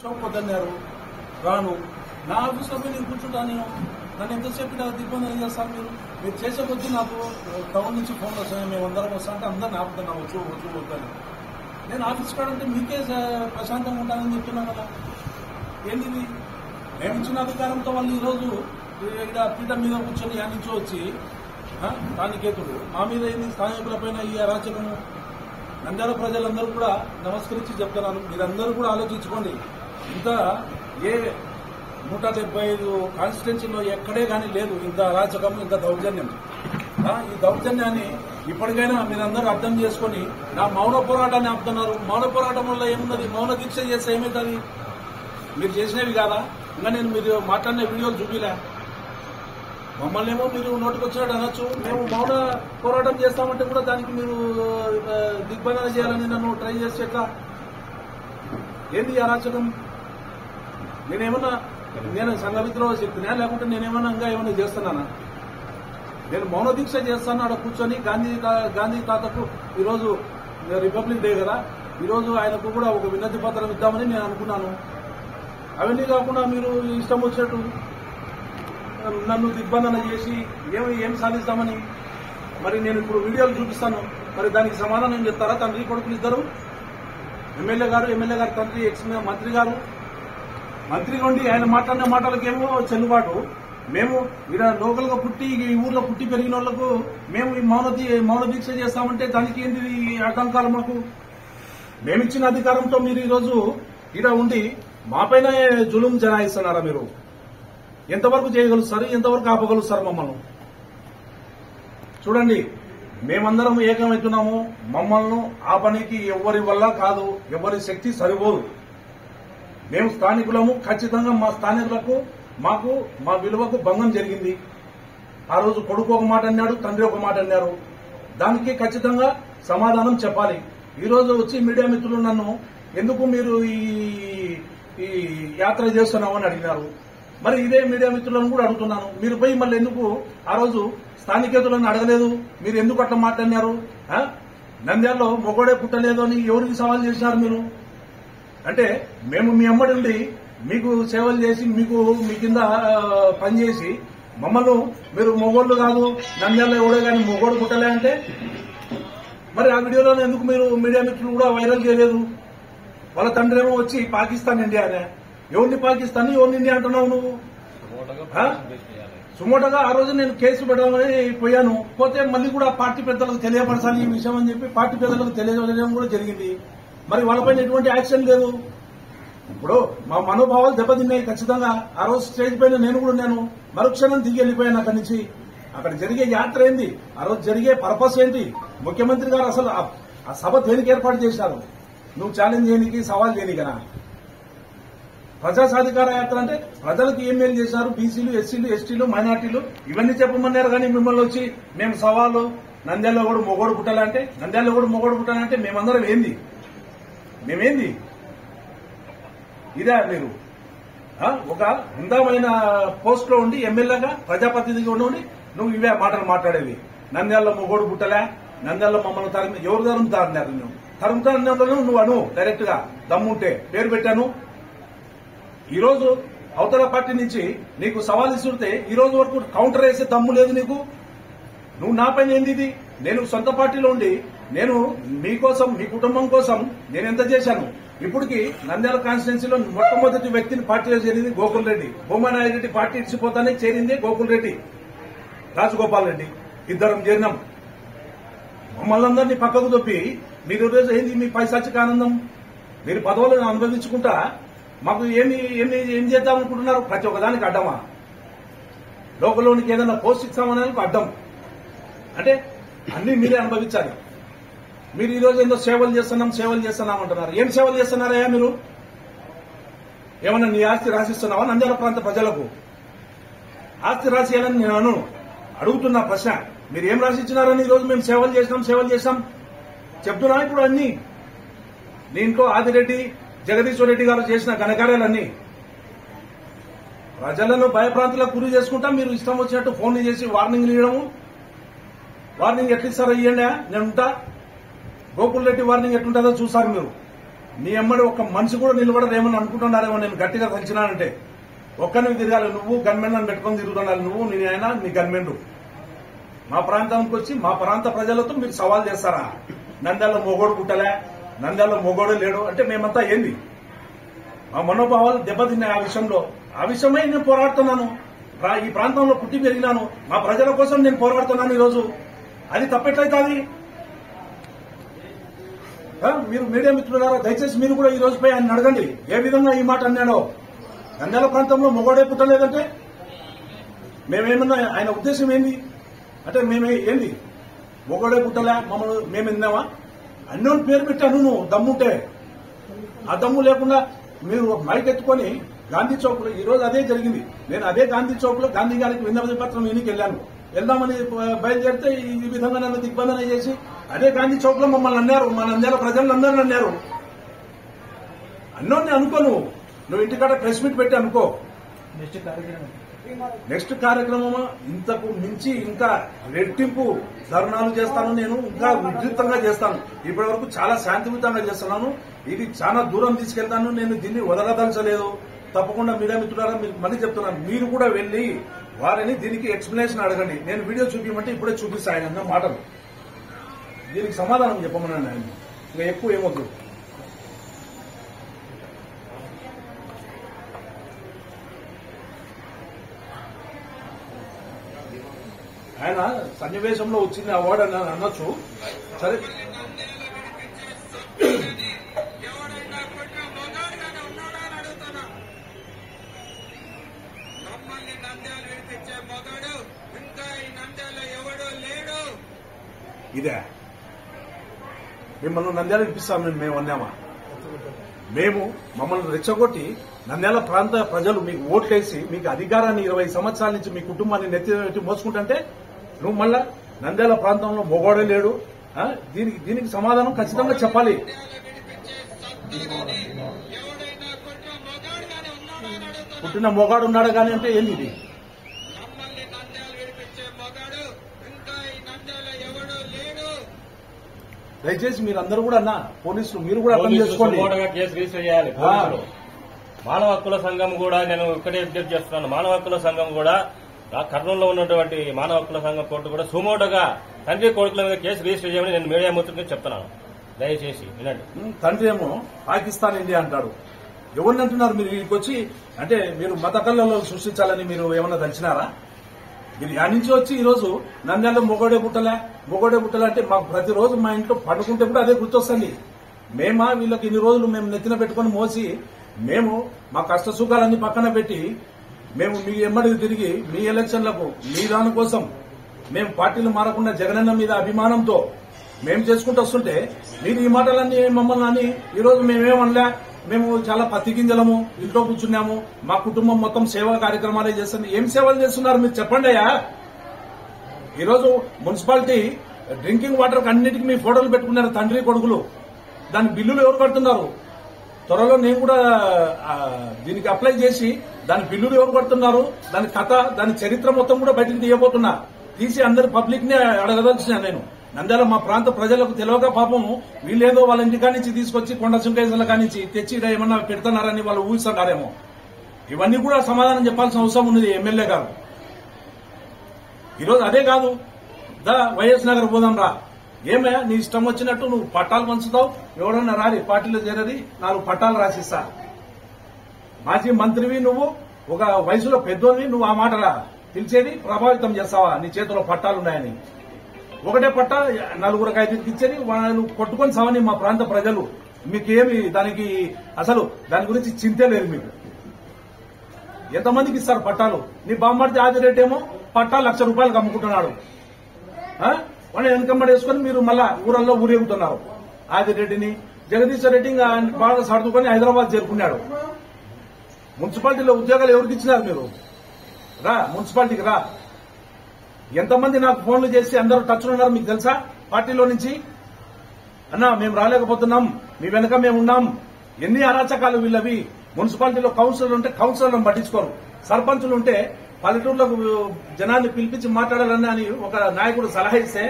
పొద్దున్నారు రాను నా ఆఫీస్లో పోయి నేను కూర్చుంటా. నన్ను ఎంతసేపు దిగ్బంధనం చేస్తాను మీరు చేసే కొద్దీ నాకు టౌన్ నుంచి ఫోన్లు వస్తాయి, మేము అందరం వస్తా అంటే అందరిని ఆపుతున్నాం వచ్చు వద్దని. నేను ఆఫీస్ కాడంటే మీకే ప్రశాంతంగా ఉంటానని చెప్తున్నాను కదా. ఏంది మేము ఇచ్చిన అధికారంతో వాళ్ళు ఈరోజు ఇక్కడ పీఠం మీద కూర్చొని యానించో వచ్చి స్థానికేతుడు మా మీద ఏంది స్థానికుల పైన ఈ అరాచకము. నంద్యాల ప్రజలందరూ కూడా నమస్కరించి చెప్తున్నారు. మీరందరూ కూడా ఆలోచించుకోండి. ఇంత ఏ 175 కాన్స్టిట్యున్సీలో ఎక్కడే కానీ లేదు ఇంత అరాచకం, ఇంత దౌర్జన్యం. ఈ దౌర్జన్యాన్ని ఇప్పటికైనా మీరందరూ అర్థం చేసుకుని నా మౌన పోరాటాన్ని ఆపుతున్నారు. మౌన పోరాటం వల్ల ఏమున్నది? మౌన దీక్ష చేస్తే ఏమవుతుంది? మీరు చేసినవి కాదా? ఇంకా నేను మీరు మాట్లాడిన వీడియోలు చూపిలే. మమ్మల్ని ఏమో మీరు నోటికి వచ్చినట్టు అనొచ్చు. మేము మౌన పోరాటం చేస్తామంటే కూడా దానికి మీరు దిగ్బంధన చేయాలని నన్ను ట్రై చేస్తే ఎట్లా? ఏంది అరాచకం? నేను సంఘ విద్రోహ శక్తినా లేకుంటే నేనేమన్నా ఇంకా ఏమైనా చేస్తున్నానా? నేను మౌన దీక్ష చేస్తాను ఆడ కూర్చొని. గాంధీ తాతకు ఈరోజు రిపబ్లిక్ డే కదా, ఈరోజు ఆయనకు కూడా ఒక వినతి పత్రం ఇద్దామని నేను అనుకున్నాను. అవన్నీ కాకుండా మీరు ఇష్టం వచ్చినట్టు నన్ను దిగ్బంధన చేసి ఏం సాధిస్తామని. మరి నేను ఇప్పుడు వీడియోలు చూపిస్తాను. మరి దానికి సమాధానం చెప్తారా? తండ్రి కొడుకులు ఇద్దరు, ఎమ్మెల్యే గారు తండ్రి, ఎక్స్ మంత్రి గారు, మంత్రి ఉండి ఆయన మాట్లాడిన మాటలకేమో చెల్లుబాటు. మేము ఇక్కడ లోకల్ గా పుట్టి ఈ ఊర్లో పుట్టి పెరిగిన వాళ్లకు మేము ఈ మౌన దీక్ష చేస్తామంటే దానికి ఏంటి ఆటంకాలు మాకు? మేమిచ్చిన అధికారంతో మీరు ఈరోజు ఇక్కడ ఉండి మా పైన జులుం జనాయిస్తున్నారా? మీరు ఎంతవరకు చేయగలుగుతారు? ఎంతవరకు ఆపగలుగుతారు మమ్మల్ని? చూడండి, మేమందరం ఏకమవుతున్నాము. మమ్మల్ని ఆ పనికి ఎవరి వల్ల కాదు, ఎవరి శక్తి సరిపోదు. మేము స్థానికులము. ఖచ్చితంగా మా స్థానికులకు మాకు మా విలువకు భంగం జరిగింది. ఆ రోజు కొడుకు ఒక మాట అన్నాడు, తండ్రి ఒక మాట అన్నారు. దానికి ఖచ్చితంగా సమాధానం చెప్పాలి. ఈ రోజు వచ్చి మీడియా మిత్రులు నన్ను ఎందుకు మీరు ఈ యాత్ర చేస్తున్నామని అడిగినారు. మరి ఇదే మీడియా మిత్రులను కూడా అడుగుతున్నాను. మీరు పోయి మళ్ళీ ఎందుకు ఆ రోజు స్థానికేతులను అడగలేదు? మీరు ఎందుకు అట్లా మాట్లాడినారు? నంద్యాలలో మొగోడే పుట్టలేదు అని ఎవరికి సవాల్ చేసినారు మీరు? అంటే మేము మీ అమ్మడి ఉండి మీకు సేవలు చేసి మీ కింద పనిచేసి మమ్మల్ని మీరు మొగోళ్ళు కాదు, నంద్యాలలో ఎవడే కానీ మొగోడు పుట్టలే అంటే మరి ఆ వీడియోలో ఎందుకు మీరు మీడియా మిత్రులు కూడా వైరల్ చేయలేదు? వాళ్ళ తండ్రి ఏమో వచ్చి పాకిస్తాన్ ఇండియా అనే. ఎవరిని పాకిస్తాన్, ఎవరిని ఇండియా అంటున్నావు నువ్వు? సుమోటగా ఆ రోజు నేను కేసు పెడదామని పోయాను. పోతే మళ్ళీ కూడా పార్టీ పెద్దలకు తెలియపరచాలి ఈ విషయం అని చెప్పి పార్టీ పెద్దలకు తెలియజేయడం కూడా జరిగింది. మరి వాళ్ళపైన ఎటువంటి యాక్షన్ లేదు. ఇప్పుడు మా మనోభావాలు దెబ్బతిన్నాయి ఖచ్చితంగా. ఆ రోజు స్టేజ్ పైన నేను కూడా ఉన్నాను. మరుక్షణం దిగి వెళ్ళిపోయాను అక్కడి నుంచి. అక్కడ జరిగే యాత్ర ఏంది? ఆ రోజు జరిగే పర్పస్ ఏంటి? ముఖ్యమంత్రి గారు అసలు ఆ సభ దేనికి ఏర్పాటు చేశారు? నువ్వు ఛాలెంజ్ చేయడానికి, సవాల్ చేయనికనా? ప్రజా సాధికార యాత్ర అంటే ప్రజలకు ఏం మేలు చేశారు? బీసీలు, ఎస్సీలు, ఎస్టీలు, మైనార్టీలు ఇవన్నీ చెప్పమన్నారు. కానీ మిమ్మల్ని వచ్చి మేము సవాళ్ళు నంద్యాలలో కూడా మొగోడు పుట్టాలంటే, నంద్యాలలో కూడా మొగోడు పుట్టాలంటే మేమందరం ఏంది? మేమేంది? ఇదే మీరు ఒక అందమైన పోస్ట్ లో ఉండి ఎమ్మెల్యేగా ప్రజాప్రతినిధిగా ఉండి నువ్వు ఇవే మాటలు మాట్లాడేవి. నంద్యాలలో మొగోడు పుట్టలే, నంద్యాలలో మమ్మల్ని ఎవరు తరుముతారన్నారు? నువ్వు తరుముతారన్నారు. నువ్వు అను డైరెక్ట్ గా దమ్ముంటే పేరు పెట్టాను. ఈ రోజు అవతల పార్టీ నుంచి నీకు సవాల్ ఇస్తుంటే ఈ రోజు వరకు కౌంటర్ వేసే దమ్ము లేదు నీకు. నువ్వు నా పైన ఏంది ఇది? నేను సొంత పార్టీలో ఉండి నేను మీకోసం, మీ కుటుంబం కోసం నేను ఎంత చేశాను? ఇప్పటికి నంద్యాల కాన్స్టిట్యున్సీలో మొట్టమొదటి వ్యక్తిని పార్టీలో చేరింది గోకుల్ రెడ్డి. భూమానాయుడు రెడ్డి పార్టీ ఇచ్చిపోతానే చేరింది గోకుల్ రెడ్డి, రాజగోపాల్ రెడ్డి. ఇద్దరం చేరినాం. మమ్మల్ని అందరినీ పక్కకు తొప్పి మీరు రోజు ఏంది మీ పైశాచిక ఆనందం? మీరు పదవులను అనుభవించుకుంటా మాకు ఏం చేద్దాం అనుకుంటున్నారు? ప్రతి ఒక్కదానికి అడ్డమా? లోకల్లోనికి ఏదైనా పోస్ట్ ఇస్తామనే అడ్డం. అంటే అన్ని మీరే అనుభవించాలి. మీరు ఈ రోజు ఏదో సేవలు చేస్తున్నాం అంటున్నారు. ఏం సేవలు చేస్తున్నారయ్యా మీరు? ఏమన్నా నీ ఆస్తి రాసిస్తున్నావా నంద్యాల ప్రాంత ప్రజలకు? ఆస్తి రాసియాలని నేను అడుగుతున్నా ప్రశ్న. మీరు ఏం రాసిచ్చినారని ఈ రోజు మేము సేవలు చేసినాం చెప్తున్నా. ఇప్పుడు అన్ని దీంట్లో ఆదిరెడ్డి, జగదీశ్వర్ రెడ్డి గారు చేసిన ఘనకార్యాలన్నీ ప్రజలను భయప్రాంతులకు గురి చేసుకుంటా మీరు ఇష్టం వచ్చినట్టు ఫోన్లు చేసి వార్నింగ్లు ఇవ్వడము. వార్నింగ్ ఎట్లిస్తారో ఇవ్వండి, నేను ఉంటా. గోకుల్ రెడ్డి వార్నింగ్ ఎట్లుంటుందో చూసారు మీరు. నీ అమ్మడి ఒక మనిషి కూడా నిలబడరేమని అనుకుంటున్నారేమో నేను గట్టిగా తలిచినానంటే. ఒక్కరిని తిరగాలి, నువ్వు గన్మెన్ అని పెట్టుకొని తిరుగుతున్నాను, నువ్వు నీ ఆయన నీ గన్మెన్లు. మా ప్రాంతానికి వచ్చి మా ప్రాంత ప్రజలతో మీరు సవాల్ చేస్తారా? నంద్యాల మొగోడు పుట్టలే, నంద్యాల మొగోడు లేడు అంటే మేమంతా ఏంది? మా మనోభావాలు దెబ్బతిన్నాయి ఆ విషయమై నేను పోరాడుతున్నాను. ఈ ప్రాంతంలో పుట్టి పెరిగినాను, మా ప్రజల కోసం నేను పోరాడుతున్నాను ఈరోజు. అది తప్పెట్లయితుంది? మీరు మీడియా మిత్రులారా దయచేసి మీరు కూడా ఈ రోజుపై ఆయన అడగండి ఏ విధంగా ఈ మాట అన్నాడో. నంద్యాల ప్రాంతంలో మొగోడే పుట్టలేదంటే మేమేమన్నా ఆయన ఉద్దేశం ఏంది అంటే మేమే ఏంది మొగోడే పుట్టలే మమ్మల్ని మేము విన్నామా? అన్నోని పేరు పెట్టాను నువ్వు దమ్ముంటే. ఆ దమ్ము లేకుండా మీరు మైక్ ఎత్తుకొని గాంధీ చౌక్ లో ఈ రోజు అదే జరిగింది. నేను అదే గాంధీ చౌక్ లో గాంధీ గారికి విన్నపతి పత్రం ఎన్నికి వెళ్దామని బయలుదేరితే ఈ విధంగా నన్ను దిగ్బంధన చేసి అదే గాంధీ చౌక్ లో మమ్మల్ని అన్నారు, మా నంద్యాల ప్రజలందరినీ అన్నారు. అన్నోని అనుకో, నువ్వు ఇంటికాడ ప్రెస్ మీట్ పెట్టి అనుకో. నెక్స్ట్ కార్యక్రమం ఇంతకు మించి ఇంకా రెట్టింపు ధర్నాలు చేస్తాను, నేను ఇంకా ఉధృతంగా చేస్తాను. ఇప్పటి వరకు చాలా శాంతియుతంగా చేస్తున్నాను, ఇది చాలా దూరం తీసుకెళ్తాను. నేను దీన్ని వదలదలచలేదు. తప్పకుండా మీడియా మిత్రులారా మీకు మళ్ళీ చెప్తున్నాను, మీరు కూడా వెళ్లి వారిని దీనికి ఎక్స్ప్లెనేషన్ అడగండి. నేను వీడియో చూపించమంటే ఇప్పుడే చూపిస్తాను ఆయన మాటలు. దీనికి సమాధానం చెప్పమన్నాను ఆయన, ఇంకా ఎక్కువ ఏమొద్దు. ఆయన సన్నివేశంలో వచ్చింది అవార్డు అని అనొచ్చు. సరే ఇదే మిమ్మల్ని నంద్యాల వినిపిస్తాం మేము అన్నామా? మేము మమ్మల్ని రెచ్చగొట్టి నంద్యాల ప్రాంత ప్రజలు మీకు ఓట్లేసి మీకు అధికారాన్ని 20 సంవత్సరాల నుంచి మీ కుటుంబాన్ని నెత్తి మోసుకుంటుంటే నువ్వు మళ్ళా నంద్యాల ప్రాంతంలో మొగోడే లేడు, దీనికి సమాధానం ఖచ్చితంగా చెప్పాలి. పుట్టిన మొగాడు ఉన్నాడు కానీ అంటే ఏంది ఇది? దయచేసి మీరందరూ కూడా అన్న పోలీసులు మీరు కూడా అర్థం చేసుకోండి. కేసు రిజిస్టర్ చేయాలి. మానవ హక్కుల సంఘం కూడా నేను ఇక్కడే విజ్ఞప్తి చేస్తున్నాను. మానవ హక్కుల సంఘం కూడా కర్నూలులో ఉన్నటువంటి మానవ హక్కుల సంఘం కోర్టు కూడా సుమోటోగా తండ్రి కొడుకుల మీద కేసు రిజిస్టర్ చేయమని నేను మీడియా మిత్రులకి చెప్తున్నాను. దయచేసి వినండి. తండ్రి ఏమో పాకిస్తాన్ ఇండియా అంటాడు. ఎవరిని అంటున్నారు మీరు? వీరికి వచ్చి అంటే మీరు మత కళ్ళలో సృష్టించాలని మీరు ఏమన్నా దంచినారా? మీరు యాడ్ నుంచి వచ్చి ఈ రోజు నంద్యాలలో మొగోడే పుట్టలే అంటే మాకు ప్రతిరోజు మా ఇంట్లో పండుకుంటే కూడా అదే గుర్తొస్తుంది. మేమా వీళ్ళకి ఇన్ని రోజులు మేము నెత్తిన పెట్టుకుని మోసి మేము మా కష్ట సుఖాలన్నీ పక్కన పెట్టి మేము మీ ఎమ్మడికి తిరిగి మీ ఎలక్షన్లకు మీ దాని కోసం మేము పార్టీలు మారకుండా జగనన్న మీద అభిమానంతో మేము చేసుకుంటూ వస్తుంటే మీరు ఈ మాటలన్నీ మమ్మల్ని అని ఈరోజు మేమేమనలే, మేము చాలా పత్తి గింజలము ఇంట్లో కూర్చున్నాము, మా కుటుంబం మొత్తం సేవా కార్యక్రమాలే చేస్తుంది. ఏం సేవలు చేస్తున్నారు మీరు చెప్పండి అయ్యా. ఈరోజు మున్సిపాలిటీ డ్రింకింగ్ వాటర్ అన్నిటికీ మీ ఫోటోలు పెట్టుకున్నారు తండ్రి కొడుకులు. దాని బిల్లులు ఎవరు కడుతున్నారు? త్వరలో నేను కూడా దీనికి అప్లై చేసి దాని బిల్లులు ఎవరు కడుతున్నారు, దాని కథ దాని చరిత్ర మొత్తం కూడా బయటకు తీయబోతున్నా. తీసి అందరి పబ్లిక్ ని అడగదలుచున్నా. నేను నంద్యాల మా ప్రాంత ప్రజలకు తెలియక పాపం వీళ్ళేదో వాళ్ళ ఇంటికాడి నుంచి తీసుకొచ్చి కొండ సుంకేశ్వర్ల కానించి తెచ్చి ఏమన్నా పెడుతున్నారని వాళ్ళు ఊహిస్తున్నారేమో. ఇవన్నీ కూడా సమాధానం చెప్పాల్సిన అవసరం ఉన్నది ఎమ్మెల్యే గారు. ఈరోజు అదే కాదు, వైఎస్ నగర్ పోదాం రా, ఏమయ్యా నీ ఇష్టం వచ్చినట్టు నువ్వు పట్టాలు పంచుతావు, ఎవరన్నా రారి పార్టీలో చేరది 4 పట్టాలు రాసిస్తా. మాజీ మంత్రివి నువ్వు, ఒక వయసులో పెద్దోనివి, నువ్వు ఆ మాట రా పిలిచేది ప్రభావితం చేస్తావా? నీ చేతిలో పట్టాలున్నాయని ఒకటే పట్ట 4 ఐదుకి ఇచ్చేది వాళ్ళు కొట్టుకొని సావని మా ప్రాంత ప్రజలు. మీకేమి దానికి అసలు దాని గురించి చింతే లేదు మీకు. ఎంతమందికి ఇస్తారు పట్టాలు? నీ బామ్మర్ది ఆదిరెడ్డి ఏమో పట్టాలు ₹1,00,000 అమ్ముకుంటున్నాడు. వాళ్ళు వెనకమ్మడి వేసుకుని మీరు మళ్ళా ఊరల్లో ఊరేగుతున్నారు. ఆదిరెడ్డిని జగదీశ్వర్ రెడ్డి బాగా సర్దుకొని హైదరాబాద్ చేరుకున్నాడు. మున్సిపాలిటీలో ఉద్యోగాలు ఎవరికి ఇచ్చినారు మీరు? రా మున్సిపాలిటీకి రా. ఎంతమంది నాకు ఫోన్లు చేసి అందరూ టచ్ ఉన్నారు మీకు తెలుసా? పార్టీలో నుంచి అన్నా మేము రాలేకపోతున్నాం, మీ వెనక మేము ఉన్నాం. ఎన్ని అరాచకాలు వీళ్ళవి. మున్సిపాలిటీలో కౌన్సిలర్ ఉంటే కౌన్సిలర్లను పట్టించుకోరు, సర్పంచులు ఉంటే పల్లెటూరులకు జనాన్ని పిలిపించి మాట్లాడాలని అని ఒక నాయకుడు సలహా ఇస్తే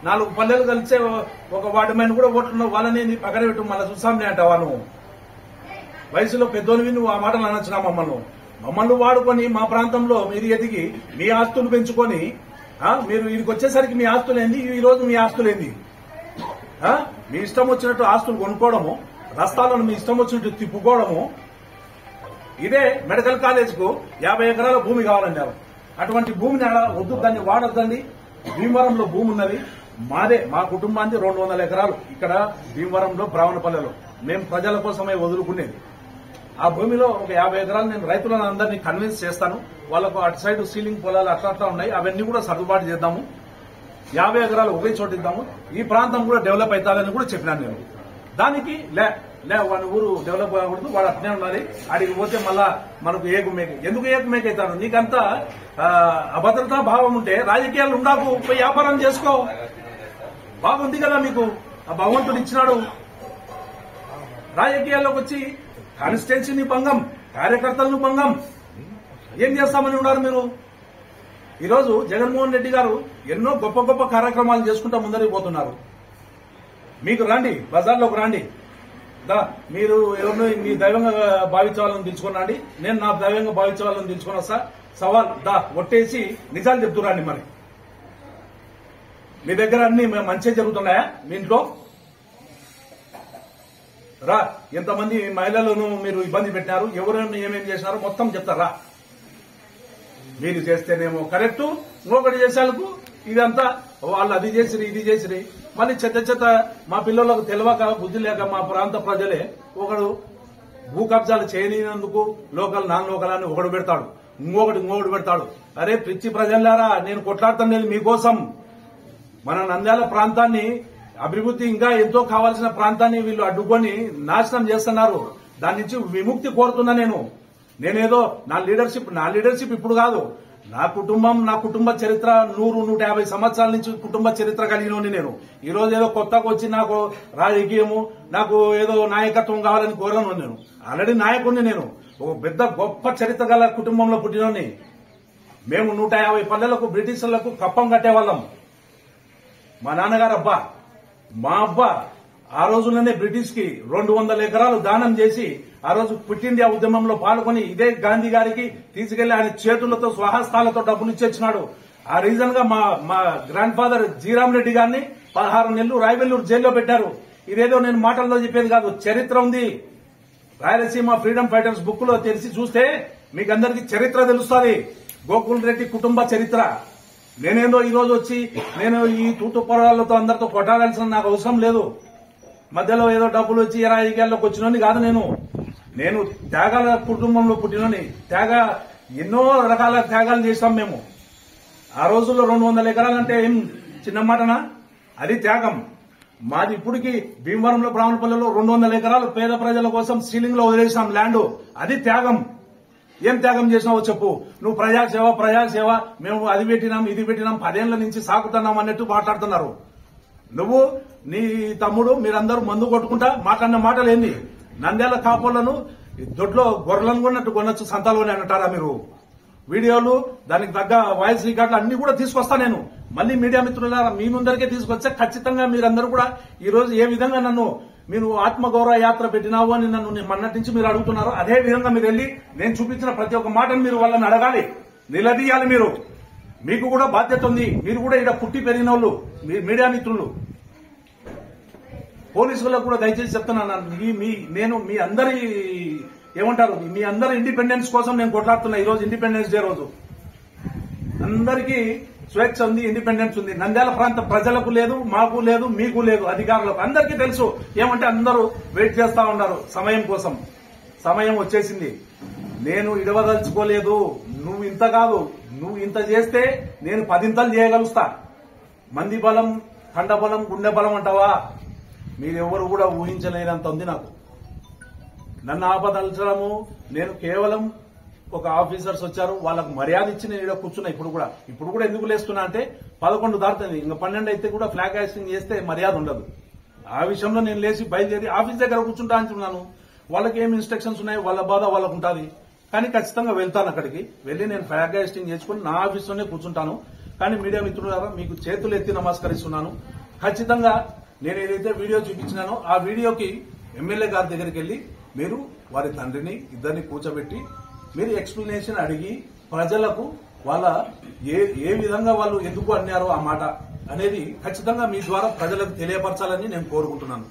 4 పల్లెలు కలిసే ఒక వార్డు మ్యాన్ కూడా ఓట్లు వాళ్ళని పక్కన పెట్టు మళ్ళీ చూసాంలే అంటావా నువ్వు? వయసులో పెద్దోనివి నువ్వు ఆ మాటలు అనొచ్చున్నా మమ్మల్ని వాడుకొని మా ప్రాంతంలో మీరు ఎదిగి మీ ఆస్తులు పెంచుకొని మీరు వీడికి వచ్చేసరికి మీ ఆస్తులేంది, ఈ రోజు మీ ఆస్తులేంది? మీ ఇష్టం వచ్చినట్టు ఆస్తులు కొనుక్కోవడము, రస్తాలను మీ ఇష్టం వచ్చినట్టు తిప్పుకోవడము. ఇదే మెడికల్ కాలేజ్ కు 50 ఎకరాల భూమి కావాలన్నారు. అటువంటి భూమిని వద్దు, దాన్ని వాడొద్దండి. భీమవరంలో భూమి ఉన్నది మాదే, మా కుటుంబానికి 200 ఎకరాలు ఇక్కడ భీమవరంలో బ్రాహ్మణపల్లెలో మేము ప్రజల కోసమే వదులుకునేది. ఆ భూమిలో ఒక 50 ఎకరాలు నేను రైతులను అందరినీ కన్విన్స్ చేస్తాను. వాళ్ళకు అటు సైడ్ సీలింగ్ పొలాలు అట్లా ఉన్నాయి, అవన్నీ కూడా సర్దుబాటు చేద్దాము. 50 ఎకరాలు ఒకే చోటు ఇద్దాము. ఈ ప్రాంతం కూడా డెవలప్ అవుతాదని కూడా చెప్పినాను నేను. దానికి వాడి ఊరు డెవలప్ కాకూడదు, వాడు అట్నే ఉండాలి. అడిగి పోతే మళ్ళా మనకు ఏకుమేక ఎందుకు ఏకుమేక అవుతాడు? నీకంతా అభద్రతా భావం ఉంటే రాజకీయాలు ఉండాకు, పోయి వ్యాపారం చేసుకో. బాగుంది కదా మీకు, ఆ భగవంతుడు ఇచ్చినాడు. రాజకీయాల్లోకి వచ్చి కాన్స్టిట్యున్సీని భంగం, కార్యకర్తలను భంగం ఏం చేస్తామని ఉన్నారు మీరు? ఈరోజు జగన్మోహన్ రెడ్డి గారు ఎన్నో గొప్ప గొప్ప కార్యక్రమాలు చేసుకుంటా ముందరికి పోతున్నారు. మీకు రండి, బజార్లోకి రండి. మీరు ఎవరినో మీ దైవంగా భావించే వాళ్ళని తెలుసుకున్నాండి, నేను నా దైవంగా భావించే వాళ్ళని తెలుసుకున్నా సార్. సవాల్ ఒట్టేసి నిజాలు చెప్తురండి. మరి మీ దగ్గర అన్ని మంచిగా జరుగుతున్నాయా? మీ ఇంట్లో రా. ఎంతమంది మహిళలను మీరు ఇబ్బంది పెట్టినారు, ఎవరైనా ఏమేమి చేసినారో మొత్తం చెప్తారా? మీరు చేస్తేనేమో కరెక్టు, ఇంకొకటి చేసేందుకు ఇదంతా వాళ్ళు అది చేసిరి ఇది చేసిరి. మళ్ళీ చెత్త మా పిల్లలకు తెలియక బుద్ధి లేక మా ప్రాంత ప్రజలే ఒకడు భూ కబ్జాలు చేయనందుకు లోకల్ నాన్ లోకల్ అని ఒకడు పెడతాడు, ఇంకొకటి పెడతాడు. అరే పిచ్చి ప్రజలారా, నేను కొట్లాడతాను లేదు మీకోసం. మన నంద్యాల ప్రాంతాన్ని అభివృద్ధి ఇంకా ఎంతో కావాల్సిన ప్రాంతాన్ని వీళ్ళు అడ్డుకొని నాశనం చేస్తున్నారు. దాని నుంచి విముక్తి కోరుతున్నా నేనేదో నా లీడర్షిప్ ఇప్పుడు కాదు. నా కుటుంబ చరిత్ర 100-150 సంవత్సరాల నుంచి కుటుంబ చరిత్ర కలిగినోని నేను. ఈ రోజు ఏదో కొత్తగా వచ్చి నాకు రాజకీయము, నాకు ఏదో నాయకత్వం కావాలని కోరను. నేను ఆల్రెడీ నాయకుడిని. నేను ఒక పెద్ద గొప్ప చరిత్ర గల కుటుంబంలో పుట్టినోని. మేము 150 పల్లెలకు బ్రిటిషర్లకు కప్పం కట్టేవాళ్ళం. మా నాన్నగారు మా అబ్బా ఆ రోజుల్లోనే బ్రిటిష్ కి 200 ఎకరాలు దానం చేసి ఆ రోజు క్విట్ ఇండియా ఉద్యమంలో పాల్గొని ఇదే గాంధీ గారికి తీసుకెళ్లి ఆయన చేతులతో స్వహస్తాలతో డబ్బులు ఇచ్చేచ్చినాడు. ఆ రీజన్ గా మా గ్రాండ్ ఫాదర్ జీరామ్ రెడ్డి గారిని 16 నెలలు రాయవెల్లూరు జైల్లో పెట్టారు. ఇదేదో నేను మాటల్లో చెప్పేది కాదు, చరిత్ర ఉంది. రాయలసీమ ఫ్రీడమ్ ఫైటర్స్ బుక్ లో తెరిచి చూస్తే మీకు అందరికీ చరిత్ర తెలుస్తుంది. గోకుల్ రెడ్డి కుటుంబ చరిత్ర. నేనేదో ఈ రోజు వచ్చి నేను ఈ తూతు పొరాలతో అందరితో కొట్టాల్సిన నాకు అవసరం లేదు. మధ్యలో ఏదో డబ్బులు వచ్చి రాజకీయాల్లోకి వచ్చినోని కాదు. నేను త్యాగాల కుటుంబంలో పుట్టినోని. ఎన్నో రకాల త్యాగాలు చేస్తాం మేము. ఆ రోజుల్లో 200 ఎకరాలంటే ఏం చిన్న మాటనా? అది త్యాగం. మాది ఇప్పటికి భీమవరంలో బ్రాహ్మణపల్లెలో 200 ఎకరాలు పేద ప్రజల కోసం సీలింగ్ లో వదిలేసాం ల్యాండ్. అది త్యాగం. ఏం త్యాగం చేసినావో చెప్పు. నువ్వు ప్రజాసేవ మేము అది పెట్టినాం ఇది పెట్టినాం 10 ఏళ్ల నుంచి సాకుతున్నాం అన్నట్టు మాట్లాడుతున్నారు. నువ్వు నీ తమ్ముడు మీరందరూ మందు కొట్టుకుంటా మాట్లాడిన మాటలు ఏంది? నంద్యాల కాపులను దొడ్లో గొర్రెలను కొన్నట్టు కొనొచ్చు సంతాలోనే అంటారా మీరు? వీడియోలు దానికి తగ్గ వాయిస్ రికార్డులు అన్ని కూడా తీసుకొస్తా నేను. మళ్ళీ మీడియా మిత్రులారా మీ ముందరికే తీసుకొచ్చా. ఖచ్చితంగా మీరందరూ కూడా ఈ రోజు ఏ విధంగా మీరు ఆత్మగౌరవ యాత్ర పెట్టినావు అని నన్ను మొన్నటి నుంచి మీరు అడుగుతున్నారు. అదే విధంగా మీరు వెళ్లి నేను చూపించిన ప్రతి ఒక్క మాటను మీరు వాళ్ళని అడగాలి, నిలదీయాలి. మీకు కూడా బాధ్యత ఉంది. మీరు కూడా ఇక్కడ పుట్టి పెరిగిన వాళ్ళు మీడియా మిత్రులు. పోలీసులకు కూడా దయచేసి చెప్తున్నాను, నేను మీ అందరి ఏమంటారు మీ అందరి ఇండిపెండెన్స్ కోసం నేను కొట్లాడుతున్నా. ఈ రోజు ఇండిపెండెన్స్ డే రోజు అందరికీ స్వేచ్ఛ ఉంది, ఇండిపెండెన్స్ ఉంది. నంద్యాల ప్రాంత ప్రజలకు లేదు, మాకు లేదు, మీకు లేదు, అధికారులకు అందరికీ తెలుసు. ఏమంటే అందరూ వెయిట్ చేస్తా ఉన్నారు సమయం కోసం. సమయం వచ్చేసింది. నేను ఇడవదలుచుకోలేదు. నువ్వు ఇంత కాదు, నువ్వు ఇంత చేస్తే నేను 10 ఇంతలు చేయగలుస్తా. మంది బలం, కండ బలం, గుండె బలం అంటావా? మీరెవరు కూడా ఊహించలేనంత ఉంది నాకు. నన్ను ఆపదలచడము, నేను కేవలం ఒక ఆఫీసర్స్ వచ్చారు వాళ్ళకు మర్యాద ఇచ్చి నేను ఇక్కడ కూర్చున్నా. ఇప్పుడు కూడా ఎందుకు లేస్తున్నా అంటే 11 దాటుతుంది. ఇంకా 12 అయితే కూడా ఫ్లాగ్ హాయిస్టింగ్ చేస్తే మర్యాద ఉండదు. ఆ విషయంలో నేను లేచి బయలుదేరి ఆఫీస్ దగ్గర కూర్చుంటా అంటున్నాను. వాళ్ళకి ఏం ఇన్స్ట్రక్షన్స్ ఉన్నాయో వాళ్ళ బాధ వాళ్ళకు ఉంటుంది. కానీ ఖచ్చితంగా వెళ్తాను. అక్కడికి వెళ్లి నేను ఫ్లాగ్ హాయిస్టింగ్ చేసుకుని నా ఆఫీస్లోనే కూర్చుంటాను. కానీ మీడియా మిత్రులారా మీకు చేతులు ఎత్తి నమస్కరిస్తున్నాను. ఖచ్చితంగా నేను ఏదైతే వీడియో చూపించినానో ఆ వీడియోకి ఎమ్మెల్యే గారి దగ్గరికి వెళ్లి మీరు వారి తండ్రిని ఇద్దరిని కూర్చోబెట్టి మీరు ఎక్స్ప్లెనేషన్ అడిగి ప్రజలకు వాళ్ళ ఏ విధంగా వాళ్ళు ఎందుకు అన్నారో ఆ మాట అనేది ఖచ్చితంగా మీ ద్వారా ప్రజలకు తెలియపరచాలని నేను కోరుకుంటున్నాను.